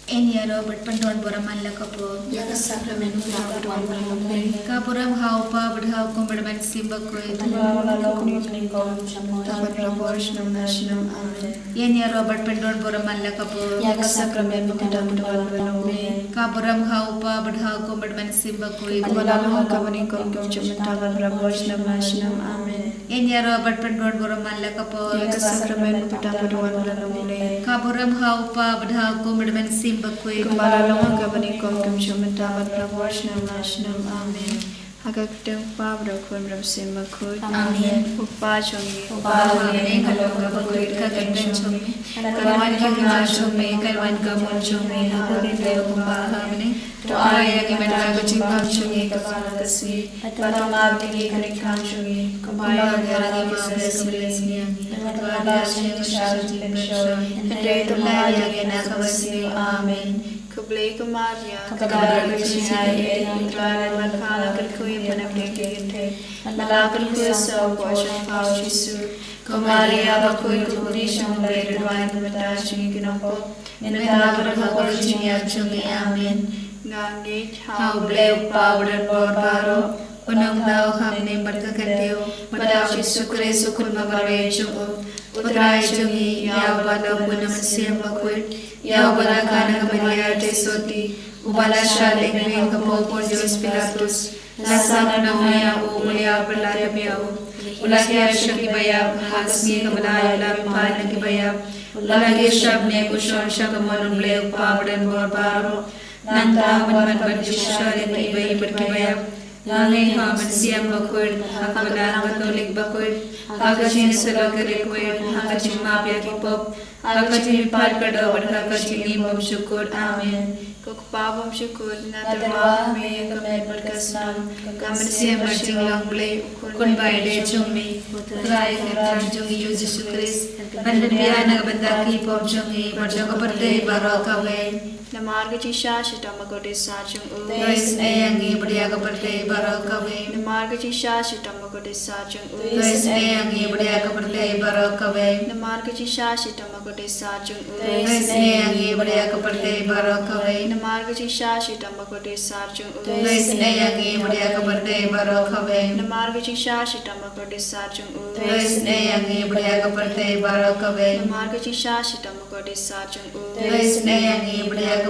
Enya Robert Pandon Boraman Lakapo, Yaka Sacramento, Kapuram Haupa, but how Kumberman Simba Kuit, Enya Robert Pandon Boraman Lakapo, Yaka Sacramento, Kapuram Haupa, but how Kumberman Simba Kuit, Enya Robert Pandon Boraman Lakapo, Yaka Sacramento, Kapuram Haupa, but how Kumberman Simba Kuit, Kumbala Gabani Kom Shumatavat Pravorshnam Nashnam Amen. Hagakdam Pabra Kundram Simakut Amen. Upachumi Upahame Kalonga Kuit Kaganchumi, Kalwan Kangachumi, Kalwan Kamunchumi, Hagakdam Kumbahame, to Aya Gimadagachimachumi, Kavalakasi, Patamabdi Karikanchumi, Kumbaya Garagi, Amen. Kublai Kumaria, Kagara Kushai, Trara Makala Kalkui Panapeke, Malakal Kusa, Washan Paushisu, Kumaria Bakui Kulisham, Later Wine Matashi Ginopo, and the Tabara Hakochi Chungi, Amen. Gangi, how blue powdered barbaro. Unang daw hamne barkakateo, madashi sukre sukun magare chungo, utray chungi, yawala punam siyam makwit, yawala kana kabariya te soti, ubala shale ngwing kapopon Dios Pilatus, lasana namaya o ulya perlaya miao, ulagya shaki bayab, hagasmi kabalaya labipan nakibayab, ulagya shabne kushon shakamanum leo pabdan borbaro, nanta manman badjishale ibai berkibayab, Langai haman siam bakwid, hakabadan Catholic bakwid, hakachin salagare kwid, hakachin mapya kipop, hakachin parkada, but hakachin imam shukur, amen. Kukpabam Shukur, Natarwa, May Kamed Barkasnam, Kamersiam marching long play, kun by day chumi, try jungi use shukris, Pandapia Nagabandaki pop jungi, Barjokapate Barokaway. Namargachi Shashitamakoti Sachung Guys, Ayangi, Budiakapate Barokaway. Namargachi Shashitamakoti Sachung Guys, Ayangi, Budiakapate Barokaway. Namargachi Shashitamakoti Sachung Guys, Ayangi, Budiakapate Barokaway. Namargachi Shashitamakoti Sachung Guys, Ayangi, Budiakapate Barokaway. Namargachi Shashitamakoti Sachung Guys, Ayangi, Budiakapate Barokaway. Namargachi Shashitamakoti Sachung Guys, Ayangi, Budiakapate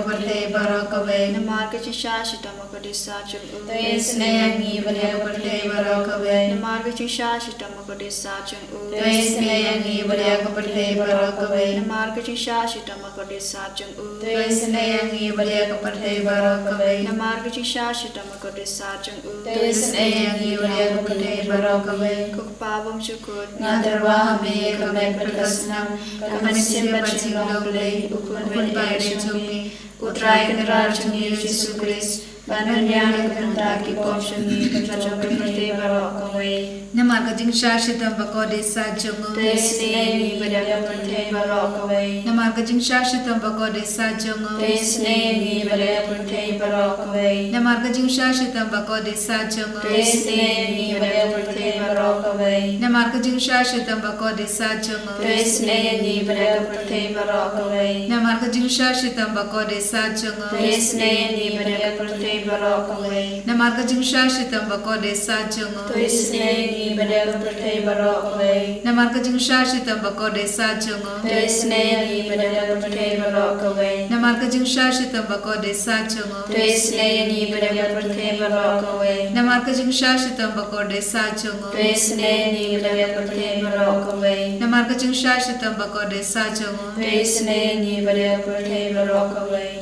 Barokaway. Namargachi Shashitamakoti Sachung Guys, Ayangi, Budiakapate Barokaway. Namargachi Shashitamakoti Sachung Guys, Ayangi, Budiakapate Barokaway. Namargachi Shashitamakoti Sachung Guys, Ayangi, Budiakapate Barokaway. Namargachi Shashitamakoti Sachung Guys, Ayangi, Budiakapate Barokaway. Kukpabam Shukur, Nadarwa hame kamed berkasnam, kamansim bercinglang lay, ukun bayre chumi, utray kenral chumi Yesus Kristus, bananyan kentaki pom chumi, kacau berpati barokaway. Namargajing shashitam bakode sajungu, Tesne Vidya Purte Barokaway, Namargajing shashitam bakode sajungu, Tesne Vidya Purte Barokaway, Namargajing shashitam bakode sajungu, Tesne Vidya Purte Barokaway, Namargajing shashitam bakode sajungu, Tesne Vidya Purte Barokaway, Namargajing shashitam bakode sajungu, Tesne Vidya Purte Barokaway, Namargajing shashitam bakode sajungu, Tesne Vidya Purte Barokaway, Namargajing shashitam bakode sajungu, Tesne Vidya Purte Barokaway, Namargajing shashitam bakode sajungu, Tesne Vidya Purte Barokaway, Namargajing shashitam bakode sajungu, Tesne Vidya Purte Barokaway, Namargajing shashitam bakode sajungu, Tesne Vidya Purte Barokaway.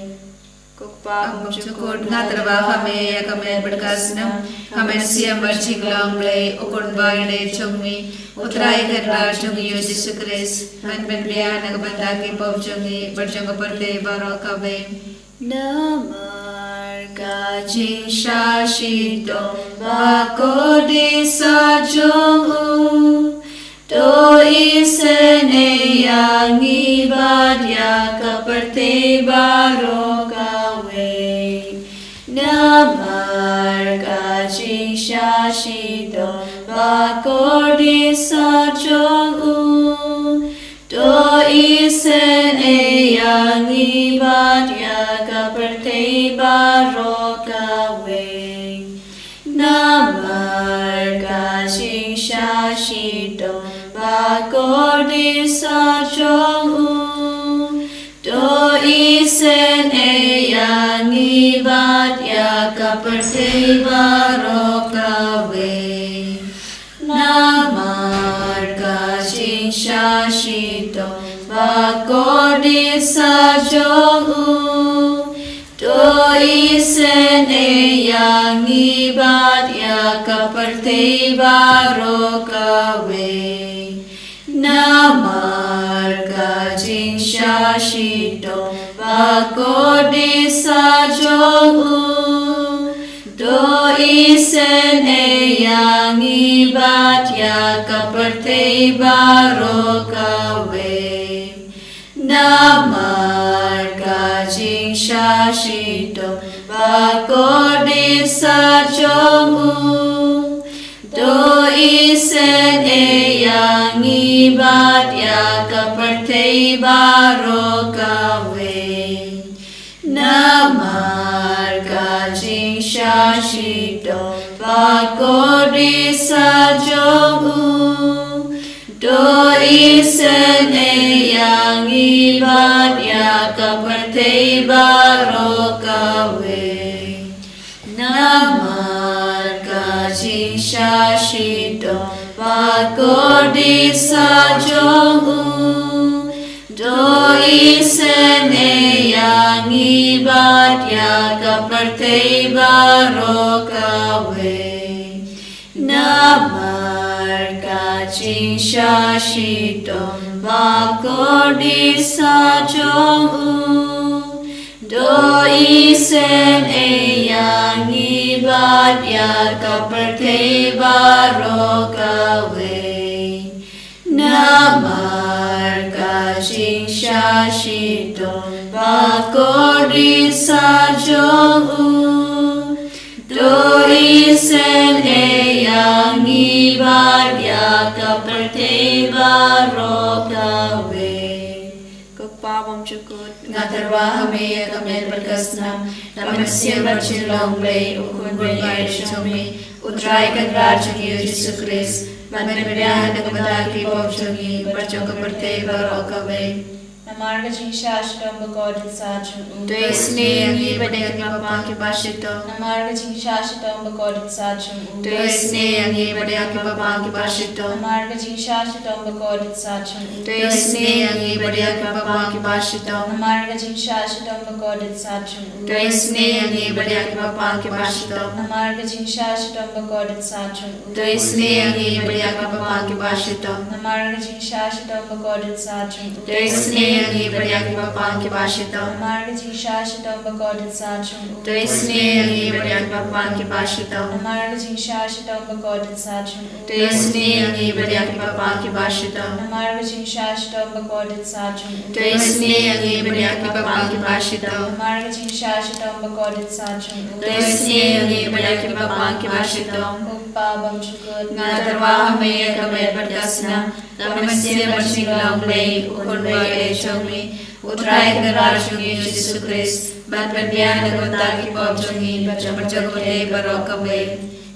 Kukpabam Syukur ngatrabaho kami kamen berkasnam kamen siam bercinglang blay ukun bayde chungmi utray kerra chungi Yesus Kristus man benbia nagbandaki pop chungi berjangka perde barokabe Namargajing shashitom bakode sajungu to isene yang ibadah kaperte barokawe Namargajing shashitom shito bakodi sajong u do isen eyang ibat yaga berteba rokawe namar kashing shashito bakodi sajong u do isen eyang ibat yaga berteba rokawe namar kashing shashito bakodi sajong u do isen eyang ibat yaga berteba rokawe namar kashing shashito bakodi sajong u do isen eyang ibat yaga berteba rokawe namar kashing shashito bakodi sajong u do isen eyang ibat yaga berteba rokawe namar kashing shashito bakodi sajong u do isen eyang ibat yaga berteba rokawe namar kashing shashito bakodi sajong u do isen eyang ibat yaga berteba rokawe namar kashing shashito bakodi sajong u do isen eyang ibat yaga berteba rokawe namar kashing shashito bakodi sajong u do isen eyang ibat yaga berteba rokawe Kepawam cukut Ngatarwa hame kamel berkasnam Ramasya bercin longlay ukun berayar shomi Utrai kadrar chungi Yesus Christ Batman beryahan nagmadaki bob chungi Berchong kaperte barokawe Namarga jingsashtam bakodi sajong Do isne yangi badek mapang kibashito Namarga jingsashtam bakodi sajong Do isne yangi badek mapang kibashito Namarga jingsashtam bakodi sajong Do isne yangi badek mapang kibashito Namarga jingsashtam bakodi sajong Do isne yangi badek mapang kibashito Namarga jingsashtam bakodi sajong Do isne yangi badek mapang kibashito Namarga jingsashtam bakodi sajong Do isne yangi badek mapang kibashito Namarga jingsashtam bakodi sajong Do isne yangi badek mapang kibashito Namarga jingsashtam bakodi sajong Do isne yangi badek mapang kibashito Namarga jingsashtam bakodi sajong Do isne yangi badek mapang kibashito Namarga jingsashtam bakodi sajong Do isne yangi badek mapang kibashito Upabam cukut Ngatarwa hame kamel berkasnam Ramasya bercin longlay ukun berayar shomi Utrai kadrar chungi Yesus Christ Batman beryahan nagmadaki bob chungi Berchong kaperte barokawe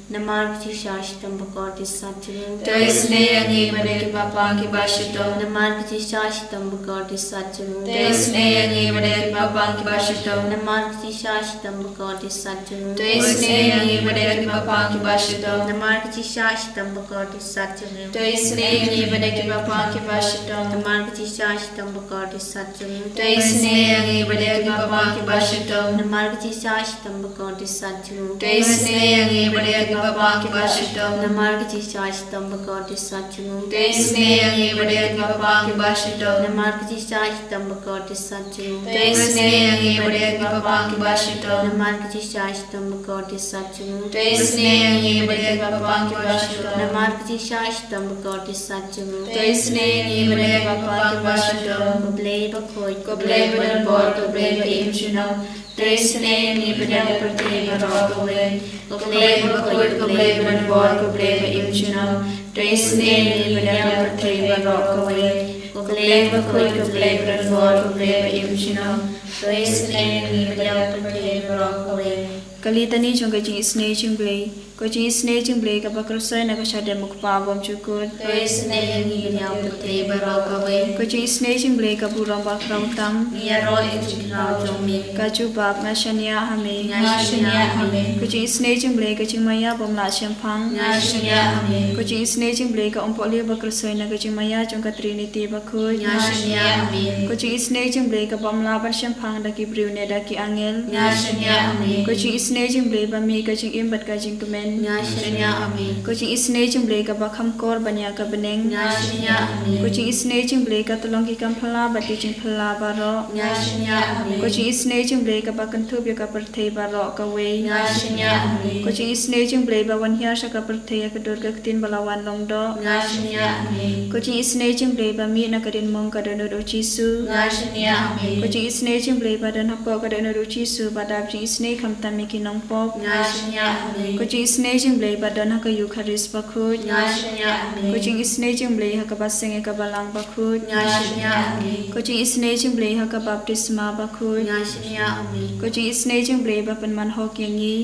Namarga jingsashtam bakodi sajong Do isne yangi badek mapang kibashito Namarga jingsashtam bakodi sajong Do isne yangi badek mapang kibashito Namarga jingsashtam bakodi sajong Do isne yangi badek mapang kibashito Namarga jingsashtam bakodi sajong Do isne yangi badek mapang kibashito Namarga jingsashtam bakodi sajong Do isne yangi badek mapang kibashito Namarga jingsashtam bakodi sajong Do isne yangi badek mapang kibashito Namarga jingsashtam bakodi sajong Do isne yangi badek mapang kibashito Namarga jingsashtam bakodi sajong Do isne yangi badek mapang kibashito Namarga jingsashtam bakodi sajong Do isne yangi badek mapang kibashito Namarga jingsashtam bakodi sajong Do isne yangi badek mapang kibashito Koblay bakoi Koblay badal bor koblay ba imchuno Tresne ni benda perti berok away. Kublai berkut kublai berbor kublai berimjuna. Tresne ni benda perti berok away. Kublai berkut kublai berbor kublai berimjuna. Tresne ni benda perti berok away. Kali tani jangka jing isne jing blai. Ko jing isne jing blai ka bakrusai na ka shade mukpa bom chukut. Tresne ni benda perti berok away. Ko jing isne jing blai ka burang bakrang tam. Yaro ikrau jomi. Ka jubab na shania hame. Shania hame. Ko jing isne jing blai ka jing maya bom la shampang. Shania hame. Ko jing isne jing blai ka ompok li bakrusai na ka jing maya jangka trinity bakut. Shania hame. Ko jing isne jing blai ka bom la ban shampang da ki briu ne da ki angel. Shania hame. Ko jing isne jing blai ba mi ka jing imbat ka jing kemen. Shania hame. Ko jing isne jing blai ka ba kham kor banya ka beneng. Shania hame. Ko jing isne jing blai ka tolong ki kam phala ba ti jing phala ba ro. Shania hame. Ko jing isne jing blai ka ba kan thu bi ka perthei ba ro ka we. Shania hame. Ko jing isne jing blai ba wan hia sha ka perthei ka dur ka tin balawan long do. Shania hame. Ko jing isne jing blai ba mi na ka din mong ka do no do chisu. Shania hame. Ko jing isne jing blai ba dan hapo ka do no do chisu ba dab jing isne kham tam mi ki nong pop. Shania hame. Ko jing isne jing blai ba dan ha ka yu kharis ba khut. Shania hame. Ko jing isne jing blai ha ka ba senge ka ba lang ba khut. Shania hame. Ko jing isne jing blai ha ka baptisma ba khut. Shania hame. Ko jing isne jing blai ba pan man hok yang yi.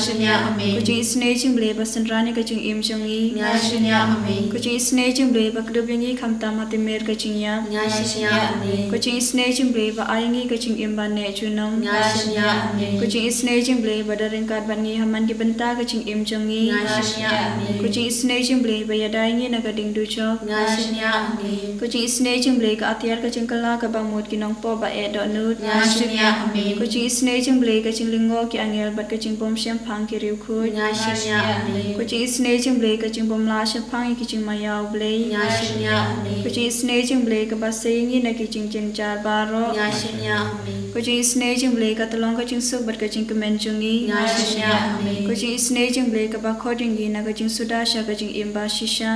Shania hame. Ko jing isne jing blai ba sanrani ka jing im jong yi. Shania hame. Ko jing isne jing blai ba kdub yang yi kham tam ha te mer ka jing ya. Shania hame. Ko jing isne jing blai ba ayang yi ka jing im ba ne chunam. Shania hame. Ko jing isne jing blai ba daring kat ban yi haman ki benta ka jing im jong yi. Shania hame. Ko jing isne jing blai ba ya dai yi na ka ding du chok. Shania hame. Ko jing isne jing blai ka atiar ka jing kala ka ba mut ki nong po ba e do nut. Shania hame. Ko jing isne jing blai ka jing lingo ki angel bat ka jing bom syam phang ki riu khut. Shania hame. Ko jing isne jing blai ka jing bom la syam phang ki jing mayaw blai. Shania hame. Ko jing isne jing blai ka ba saying yi na ki jing jin char baro. Shania hame. Ko jing isne jing blai ka tolong ka jing suk bat ka jing kemen jung yi. Shania hame. Ko jing isne jing blai ka ba khoding yi na ka jing sudasha ka jing imba shisha.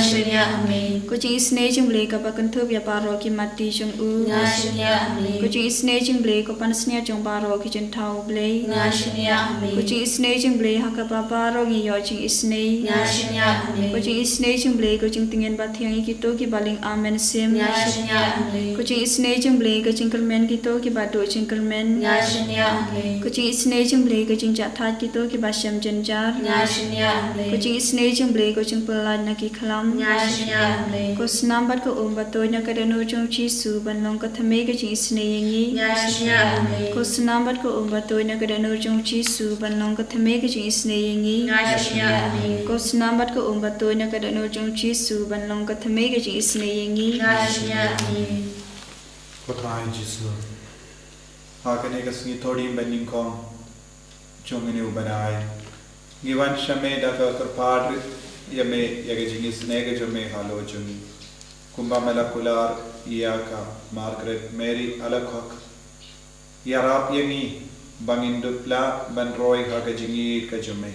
Shania hame. Ko jing isne jing blai ka ba kan thup ya baro ki mati jung u. Shania hame. Ko jing isne jing blai ko pan snya jung baro ki jing thau blai. Shania hame. Ko jing isne jing blai ha ka ba baro ngi yo jing isne. Shania hame. Ko jing isne jing blai ko jing tingen ba thiang ki to ki baling amen sim. Shania hame. Ko jing isne jing blai ko jing kelmen ki to ki ba do jing kelmen. Shania hame. Ko jing isne jing blai ko jing ja that ki to ki ba syam jenjar. Shania hame. Ko jing isne jing blai ko jing pelad na ki khlam. Shania hame. Ko snam bat ko ba to na ka dano jong chi su ban long ka thame ka jing isne yengi. Shania hame. Ko snam bat ko ba to na ka dano jong chi su ban long ka thame ka jing isne yengi. Shania hame. Ko snam bat ko ba to na ka dano jong chi su ban long ka thame ka jing isne yengi. Shania hame. Kothai Jisu. Hakane ka singi thodi banning kong chongini ubanai. Giwan shame da ka karpad yame yaga jingi snega jame halo jungi. Kumba Molecular Iaka Margaret Mary Alakhok Yarap Yangi Bangindupla Banroy Hakajingi Kajame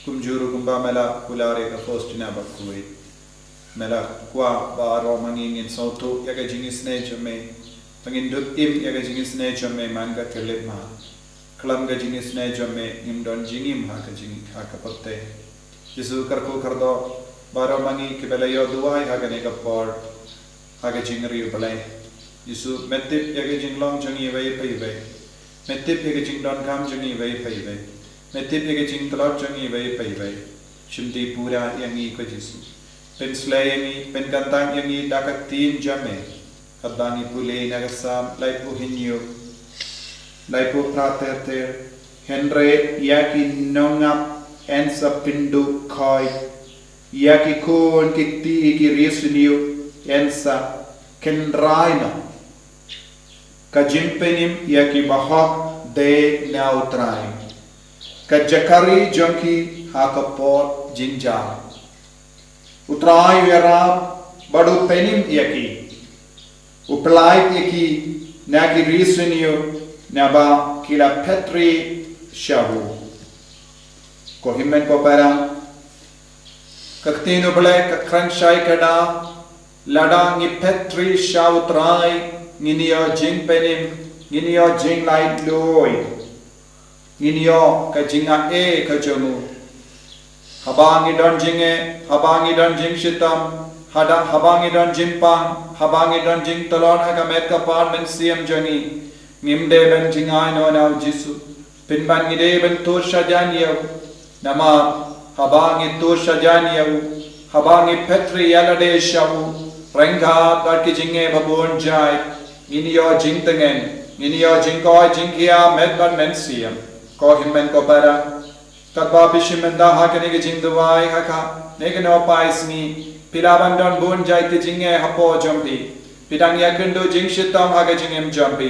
Kumjuru Kumba Molecular Eka Fostina Bakui Mela Kwa Baro Manging in Soto Yakajingi Snejame Bangindup Im Yakajingi Snejame Manga Kelipma Klam Gajingi Snejame Imdon Jingim Hakajingi Hakapote Jisu Karko Kardo Baro mangi kibelayo duai hagane kapor haga jingri balai Yesu metip yaga jinglong jangi vai pai vai metip yaga jingdon kam jangi vai pai vai metip yaga jingtlot jangi vai pai vai shimti pura yangi ko Yesu pen slay yangi pen kantang yangi dakat tin jame kadani pule nagasam laipu hinyo laipu prater henre yaki nongap ensa pindu koi Yaki kon kikti iki riesuniu ensa kenraina kajimpenim yaki bahok de nautrai kajakari jonki hakapor jinjar utrai verab badu penim yaki uplai yaki naki riesuniu naba kila petri shabu kohimen ko para Kaktino bale kakranshai kada ladang ni petri shautrai nginio jingpenim ini yo jing lai loi ini yo ka jinga e ka jomu habangi don jing shitam habangi don jimpang habangi don jing talon ha met ka pan men siam jangi ngimde ben jingai no na jisu pinban ngide ben to shajan yo nama habangi to shajan yo habangi petri yalade shawu rengha kar ki jinge babon jai ini yo jing tengen ini yo jing koi jing kia met ban men siam ko himmen ko para Katba bishimenda hakane ke jing dawai haka negano paisni piraban don bon jai te jinge hapo jampi pidang yakundo jing shitam haka jingem jampi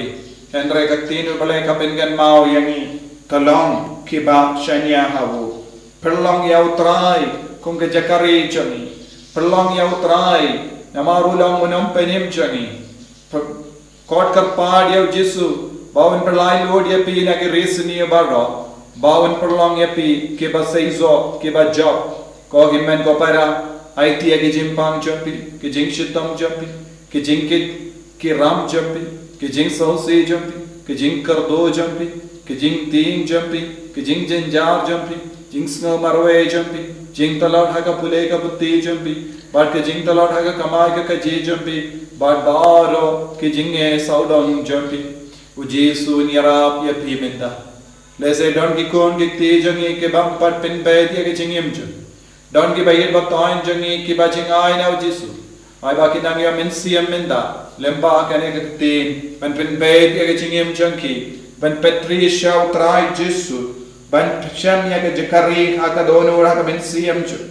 endre kaktinu bale kapingan mau yangi kalong kiba shanya hawu perlong yau trai kung ke jakari jangi perlong yau trai namaru long munam penim jangi kot kar pad yau jisu bawan perlai lord ya pi na ke resni baro bawan perlong ya pi ke ba seizo ke ba job ko himmen ko para IT ke jimpang jampi ke jing shitam jampi ke jing ke ram jampi ke jing sausi jampi ke jing kardo jampi ke jing ting jampi ke jing janjar jampi jing snow marwe jampi jing talot haga pule ka butti jampi bad ke jing talot haga kamai ka je jampi bad daro ke jing e saudon jampi uji sunyarap ya pi menda Lese don ki kon ki te jangi ke bam pat pin pe dia ke jingim ju don ki bayir ba tain jangi ki ba jingai na jisu ai ba ki nang ya min siam minda lemba kane ke tin ban pin pe dia ke jingim jangi ban petri shau trai jisu ban sham ya ke jakari ha ka dono ra ka min siam ju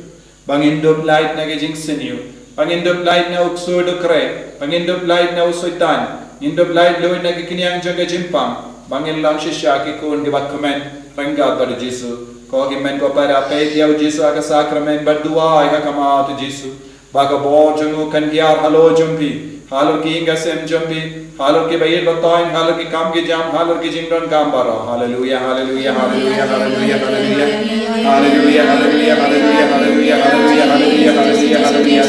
bang indop light na ke jing seniu bang indop light na uksur do kre bang indop light na usoitan indop light lo na ke kinyang jaga jimpang bangin lang shisha ki kun ke bat komen rangga bar jisu ko ki men ko para pe dia jisu aga sakramen berdua ai kama tu jisu baga bo jungu kan gyar halo jumpi halo ki inga sem jumpi halo ki bayir batain halo ki kam ki jam halo ki jingdon kam bara hallelujah hallelujah hallelujah hallelujah hallelujah hallelujah hallelujah hallelujah hallelujah hallelujah hallelujah hallelujah hallelujah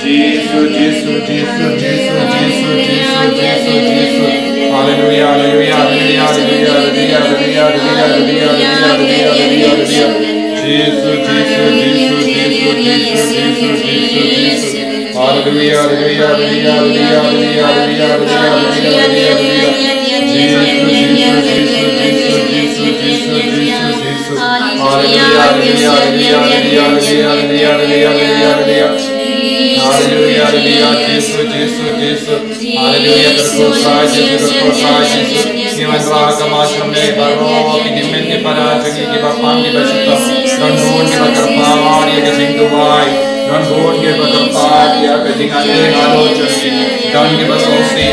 jisu jisu jisu jisu jisu jisu jisu jisu Hallelujah, hallelujah, hallelujah, hallelujah, hallelujah, hallelujah, hallelujah, hallelujah, hallelujah, hallelujah. Jesus, Jesus, Jesus, Jesus, Jesus, Jesus, Jesus, Jesus. Hallelujah, hallelujah, hallelujah, hallelujah, hallelujah, hallelujah, hallelujah, hallelujah. Jesus, Jesus, Jesus, Jesus, Jesus, Jesus, Jesus, Jesus. Hallelujah, hallelujah, hallelujah, hallelujah, hallelujah, hallelujah, hallelujah. Hallelujah, hallelujah, Jesus, Jesus, Jesus. Hallelujah, berdoa Jesus. Niwan raga macam ne baro kidimen ke para jagi ke bapang ke basita. Dan bon ke bakarpa dia ke singduai. Dan bon ke bakarpa dia ke jingane halo jagi. Dan ke basosi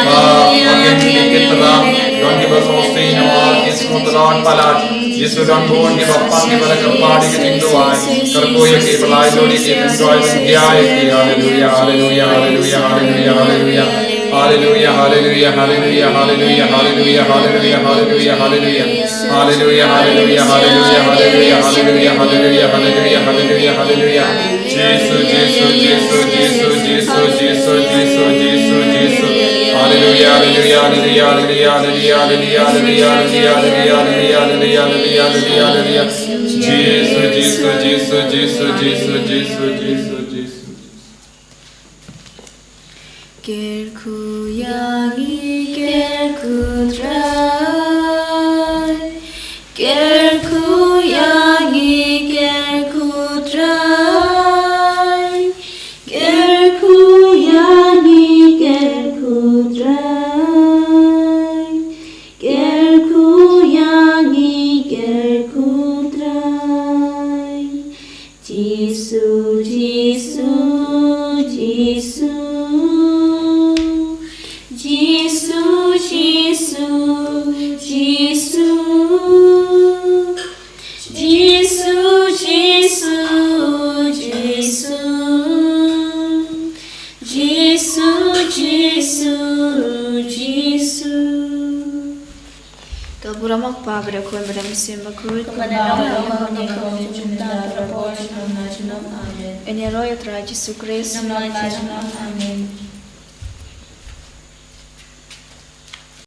bagian ke terang. Dan ke basosi nama Yesus terang palat. Yesus dan bon ke bapang ke bakarpa dia ke singduai. Kerkoya ke belai lori ke singduai dia. Hallelujah, hallelujah, hallelujah, hallelujah, hallelujah. Hallelujah, hallelujah, hallelujah, hallelujah, hallelujah, hallelujah, hallelujah, hallelujah. Hallelujah, hallelujah, hallelujah, hallelujah, hallelujah, hallelujah, hallelujah, hallelujah, hallelujah. Jesus, Jesus, Jesus, Jesus, Jesus, Jesus, Jesus, Jesus, Jesus. Hallelujah, hallelujah, hallelujah, hallelujah, hallelujah, hallelujah, hallelujah, hallelujah, hallelujah, hallelujah, hallelujah, hallelujah. Jesus, Jesus, Jesus, Jesus, Jesus, Jesus, Jesus, Jesus. Gerku yangi gerku drai, gerku yangi gerku drai, gerku yangi gerku drai, gerku yangi gerku drai. Jisu, Jisu, Jisu. Buramak pabra koy bram simba koy en roya tra Jesus Christ